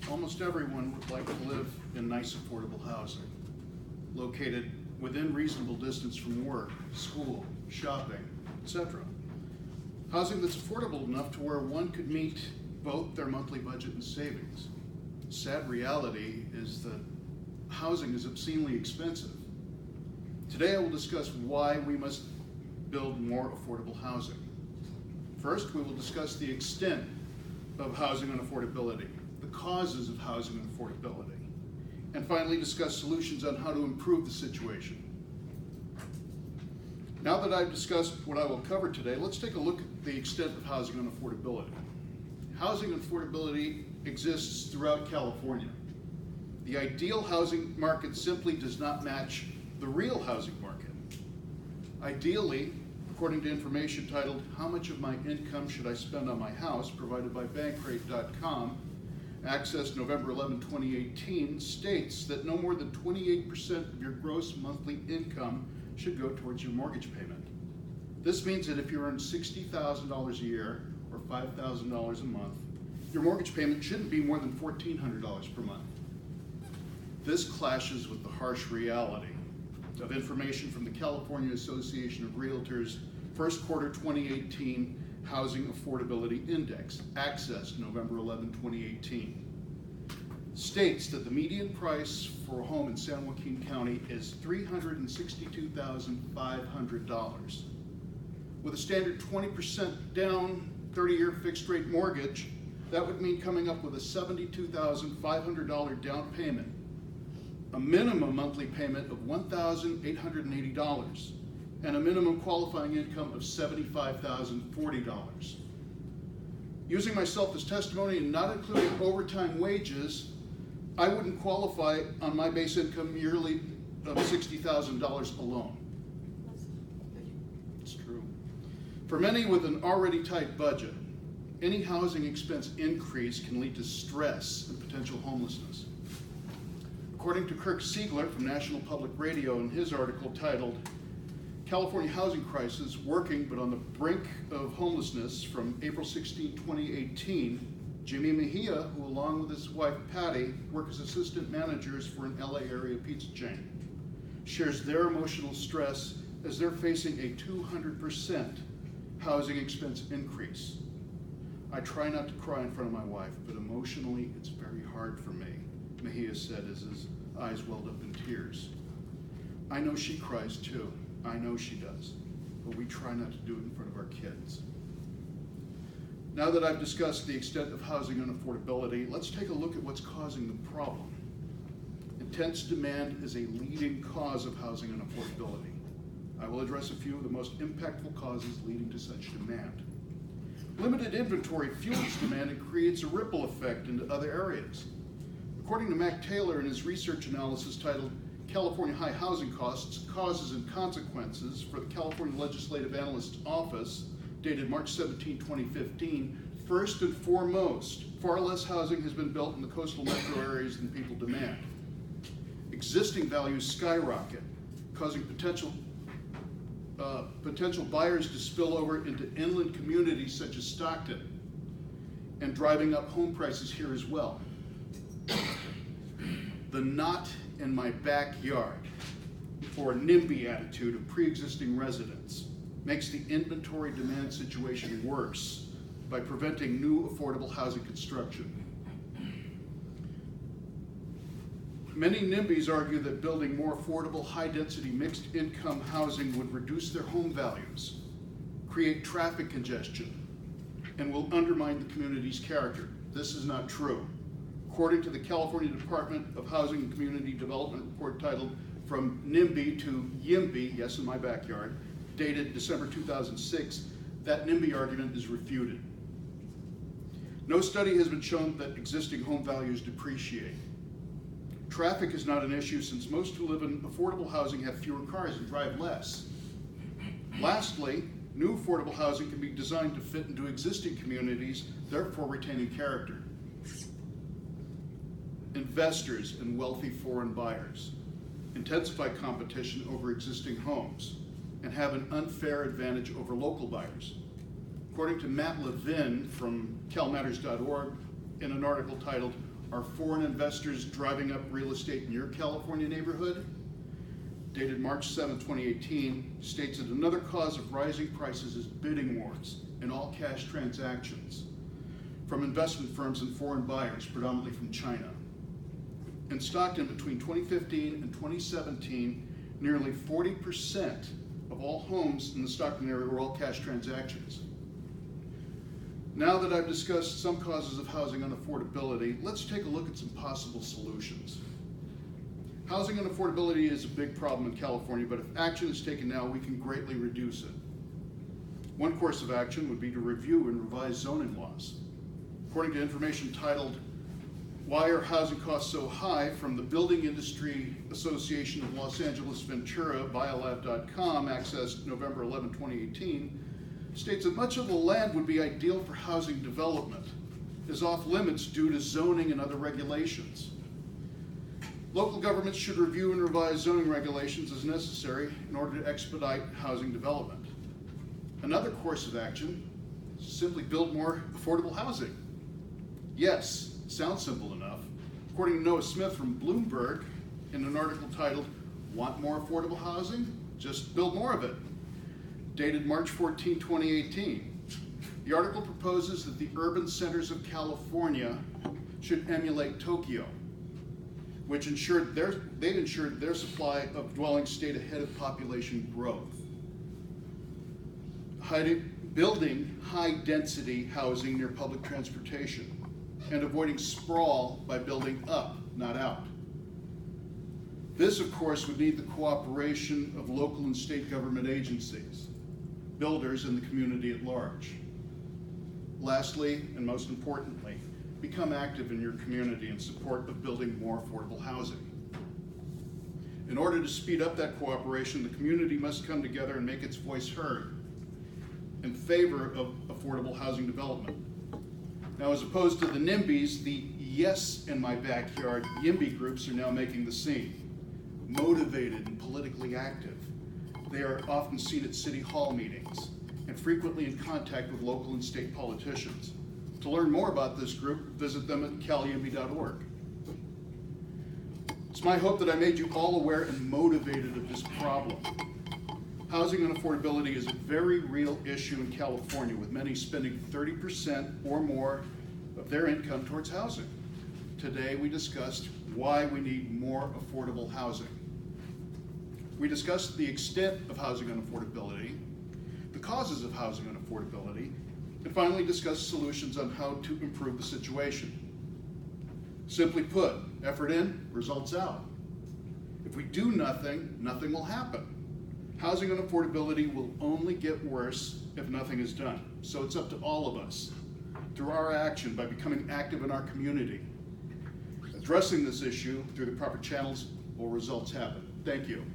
almost everyone would like to live in nice, affordable housing, located within reasonable distance from work, school, shopping, etc. Housing that's affordable enough to where one could meet both their monthly budget and savings. The sad reality is that housing is obscenely expensive. Today I will discuss why we must build more affordable housing. First, we will discuss the extent of housing unaffordability, the causes of housing unaffordability, and finally discuss solutions on how to improve the situation. Now that I've discussed what I will cover today, let's take a look at the extent of housing unaffordability. Housing unaffordability exists throughout California. The ideal housing market simply does not match the real housing market. Ideally, according to information titled, "How much of my income should I spend on my house?" provided by Bankrate.com, accessed November 11, 2018, states that no more than 28% of your gross monthly income should go towards your mortgage payment. This means that if you earn $60,000 a year or $5,000 a month, your mortgage payment shouldn't be more than $1,400 per month. This clashes with the harsh reality of information from the California Association of Realtors first quarter 2018 Housing Affordability Index, accessed November 11, 2018. States that the median price for a home in San Joaquin County is $362,500. With a standard 20% down 30-year fixed rate mortgage, that would mean coming up with a $72,500 down payment, a minimum monthly payment of $1,880, and a minimum qualifying income of $75,040. Using myself as testimony and not including overtime wages, I wouldn't qualify on my base income yearly of $60,000 alone. It's true. For many with an already tight budget, any housing expense increase can lead to stress and potential homelessness. According to Kirk Siegler from National Public Radio in his article titled, "California Housing Crisis, Working but on the Brink of Homelessness," from April 16, 2018, Jimmy Mejia, who along with his wife Patty work as assistant managers for an LA area pizza chain, shares their emotional stress as they're facing a 200% housing expense increase. "I try not to cry in front of my wife, but emotionally it's very hard for me," Mejia said as his eyes welled up in tears. "I know she cries too. I know she does, but we try not to do it in front of our kids." Now that I've discussed the extent of housing unaffordability, let's take a look at what's causing the problem. Intense demand is a leading cause of housing unaffordability. I will address a few of the most impactful causes leading to such demand. Limited inventory fuels demand and creates a ripple effect into other areas. According to Mac Taylor in his research analysis titled "California High Housing Costs, Causes and Consequences" for the California Legislative Analyst's Office, dated March 17, 2015, first and foremost, far less housing has been built in the coastal metro areas than people demand. Existing values skyrocket, causing potential buyers to spill over into inland communities such as Stockton, and driving up home prices here as well. The "not in my backyard" or NIMBY attitude of pre-existing residents makes the inventory demand situation worse by preventing new affordable housing construction. Many NIMBYs argue that building more affordable, high-density, mixed-income housing would reduce their home values, create traffic congestion, and will undermine the community's character. This is not true. According to the California Department of Housing and Community Development report titled "From NIMBY to YIMBY," yes, in my backyard, dated December 2006, that NIMBY argument is refuted. No study has been shown that existing home values depreciate. Traffic is not an issue since most who live in affordable housing have fewer cars and drive less. Lastly, new affordable housing can be designed to fit into existing communities, therefore retaining character. Investors and wealthy foreign buyers intensify competition over existing homes and have an unfair advantage over local buyers. According to Matt Levin from calmatters.org in an article titled Are foreign investors driving up real estate in your California neighborhood? Dated March 7, 2018, states that another cause of rising prices is bidding wars and all-cash transactions from investment firms and foreign buyers, predominantly from China. In Stockton, between 2015 and 2017, nearly 40% of all homes in the Stockton area were all-cash transactions. Now that I've discussed some causes of housing unaffordability, let's take a look at some possible solutions. Housing unaffordability is a big problem in California, but if action is taken now, we can greatly reduce it. One course of action would be to review and revise zoning laws. According to information titled, "Why Are Housing Costs So High?" from the Building Industry Association of Los Angeles Ventura, biolab.com, accessed November 11, 2018, states that much of the land would be ideal for housing development, is off limits due to zoning and other regulations. Local governments should review and revise zoning regulations as necessary in order to expedite housing development. Another course of action is to simply build more affordable housing. Yes, sounds simple enough. According to Noah Smith from Bloomberg, in an article titled, "Want More Affordable Housing? Just build more of it," dated March 14, 2018. The article proposes that the urban centers of California should emulate Tokyo, which they've ensured their supply of dwellings stayed ahead of population growth. Building high-density housing near public transportation, and avoiding sprawl by building up, not out. This, of course, would need the cooperation of local and state government agencies, builders, and the community at large. Lastly, and most importantly, become active in your community in support of building more affordable housing. In order to speed up that cooperation, the community must come together and make its voice heard in favor of affordable housing development. Now, as opposed to the NIMBYs, the Yes in My Backyard YIMBY groups are now making the scene. Motivated and politically active, they are often seen at city hall meetings and frequently in contact with local and state politicians. To learn more about this group, visit them at calyimby.org. It's my hope that I made you all aware and motivated of this problem. Housing unaffordability is a very real issue in California, with many spending 30% or more of their income towards housing. Today we discussed why we need more affordable housing. We discussed the extent of housing unaffordability, the causes of housing unaffordability, and finally discussed solutions on how to improve the situation. Simply put, effort in, results out. If we do nothing, nothing will happen. Housing unaffordability will only get worse if nothing is done. So it's up to all of us, through our action, by becoming active in our community. Addressing this issue through the proper channels will results happen. Thank you.